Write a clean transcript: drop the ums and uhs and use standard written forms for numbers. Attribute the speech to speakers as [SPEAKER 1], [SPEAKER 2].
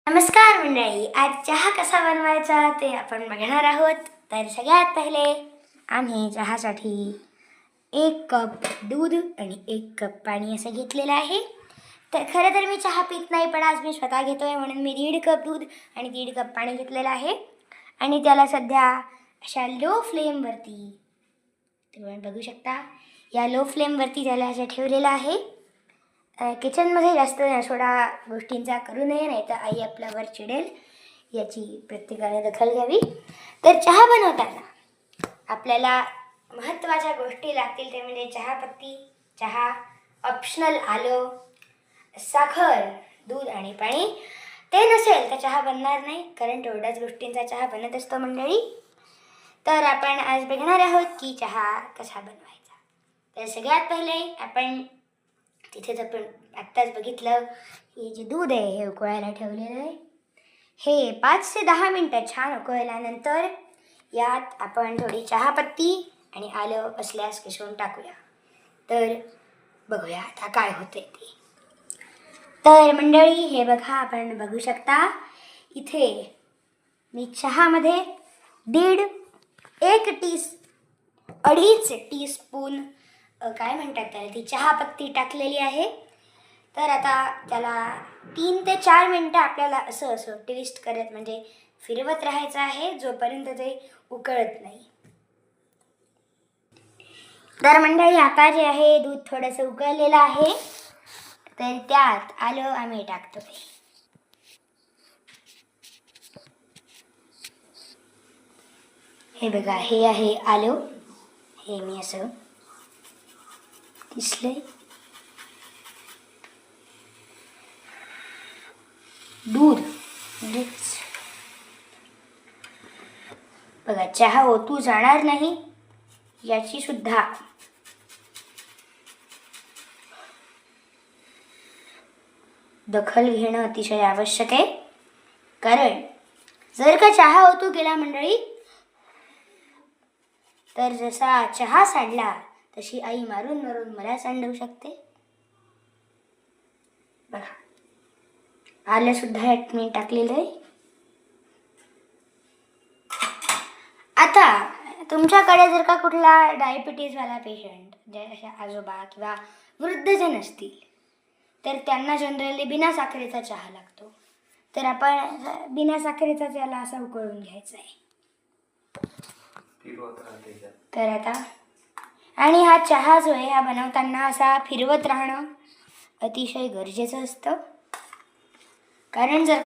[SPEAKER 1] नमस्कार मंडळी, आज चहा कसा बनवायचा ते आपण बघणार आहोत. तर सगळ्यात पहिले आम्ही चहासाठी 1 कप दूध आणि 1 कप पाणी असं घेतलेलं आहे. तर खरं तर मी चहा पित नाही, पण आज मी स्वतः घेतो आहे म्हणून मी 1.5 कप दूध आणि 1.5 कप पाणी घेतलेलं आहे. आणि त्याला सध्या अशा लो फ्लेमवरती, तुम्ही बघू शकता, या लो फ्लेमवरती त्याला असं ठेवलेलं आहे. किचनमध्ये जास्त सोडा गोष्टींचा करू नये, नाही तर आई आपल्यावर चिडेल. याची प्रत्येकाने दखल घ्यावी. तर चहा बनवताना आपल्याला महत्त्वाच्या गोष्टी लागतील, ते म्हणजे चहापत्ती, चहा, ऑप्शनल आलं, साखर, दूध आणि पाणी. ते नसेल तर चहा बनणार नाही, कारण तेवढ्याच गोष्टींचा चहा बनत असतो मंडळी. तर आपण आज बघणार आहोत की चहा कसा बनवायचा. तर सगळ्यात पहिले आपण तिथेच आपण आत्ताच बघितलं, हे जे दूध आहे हे उकळायला ठेवलेलं आहे. हे 5 ते 10 मिनटं छान उकळल्यानंतर यात आपण थोडी चहापत्ती आणि आलं असल्यास किसून टाकूया. तर बघूया आता काय होते ते. तर मंडळी हे बघा, आपण बघू शकता इथे मी चहामध्ये 2.5 टीस्पून काय म्हणतात त्याला, ती चहापत्ती टाकलेली आहे. तर आता त्याला 3 ते 4 मिनटं आपल्याला असं ट्विस्ट करत, म्हणजे फिरवत राहायचं आहे जोपर्यंत ते उकळत नाही. तर मंडळी आता जे आहे दूध थोडंसं उकळलेलं आहे, तर त्यात आलं आम्ही टाकतोय. हे बघा, हे आहे आलं. हे मी असं दिसले. दूध बघा, चहा ओतू जाणार नाही याची सुद्धा दखल घेणं अतिशय आवश्यक आहे. कारण जर का चहा ओतू गेला मंडळी, तर जसा चहा सांडला तशी आई मारून मारून मला सांडवू शकते. बघा, आलं सुद्धा यात मी टाकलेलं आहे. आता तुमच्याकडे जर का कुठला डायबिटीजवाला पेशंट, जे अशा आजोबा किंवा वृद्धजन असतील, तर त्यांना जनरली बिना साखरेचा चहा लागतो. तर आपण बिना साखरेचा त्याला असा उकळून घ्यायचा आहे. तर आता आणि हा चहा जो आहे हा बनवताना असा फिरवत राहणं अतिशय गरजेचं असतं. कारण जर